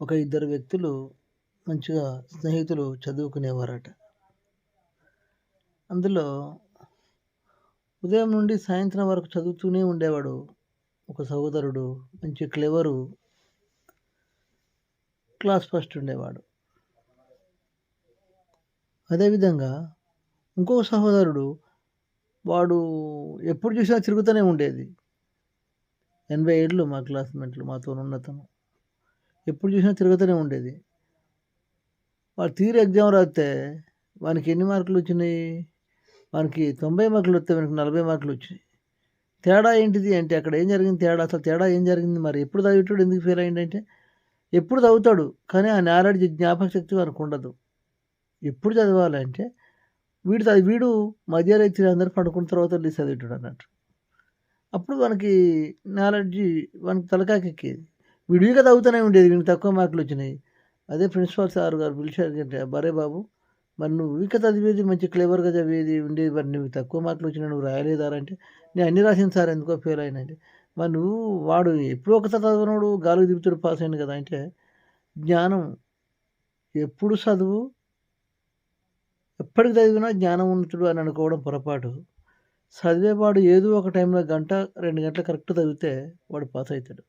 ఒక ఇద్దరు వ్యక్తులు మంచిగా స్నేహితులు చదువుకునేవారట. అందులో ఉదయం నుండి సాయంత్రం వరకు చదువుతూనే ఉండేవాడు ఒక సహోదరుడు. మంచి క్లెవరు, క్లాస్ ఫస్ట్ ఉండేవాడు. అదేవిధంగా ఇంకొక సహోదరుడు, వాడు ఎప్పుడు చూసినా తిరుగుతూనే ఉండేది. 80 ఏళ్ళు మా క్లాస్‌మేట్లు మాతోనున్నతను. ఎప్పుడు చూసినా తిరుగుతూనే ఉండేది. వాడు తీరా ఎగ్జామ్ రాస్తే వానికి ఎన్ని మార్కులొచ్చినాయి? వానికి 90 మార్కులొస్తే వీనికి 40 మార్కులొచ్చినాయి. తేడా ఏంటిది అంటే అక్కడ ఏం జరిగింది తేడా? అసలు తేడా ఏం జరిగింది? మరి ఎప్పుడు చదివేటోడు ఎందుకు ఫెయిల్ అయ్యిండంటే, ఎప్పుడు చదువుతాడు. కానీ ఆ నాలెడ్జ్ జ్ఞాపక శక్తి వానికుండదు. ఎప్పుడు చదవాలంటే వీడు మధ్యరాత్రి అందరూ పడుకున్న తర్వాత లేసి చదివేటోడన్నట్టు. అప్పుడు వానికి నాలెడ్జి వానికి తలకాయకెక్కేది. విడివిగా చదువుతూనే ఉండేది. వీనికి తక్కువ మార్కులొచ్చినాయి. అదే ప్రిన్సిపల్ సార్ గారు పిలిచారంటే, "అరె బాబు! మరి నువ్వు ఊకె చదివేది మంచి క్లెవర్‌గా చదివేది ఉండేది. మరి నీకు తక్కువ మార్కులొచ్చినాయి నువ్వు రాయలేదారా" అంటే, "నేను అన్నీ రాసాను సార్ ఎందుకో ఫెయిల్ అయినా" అంటే, "మరి నువ్వు వాడు ఎప్పుడో ఒకసారి చదవనోడు గాలికి తిప్పుతాడు పాస్ అయిండు కదా!" అంటే, జ్ఞానం ఎప్పుడు చదువు, ఎప్పటికి చదివినా జ్ఞానవంతుడు అని అనుకోవడం పొరపాటు. చదివేవాడు ఏదో ఒక టైంలో గంట, 2 గంటలు కరెక్ట్ చదివితే వాడు పాస్ అయితాడు.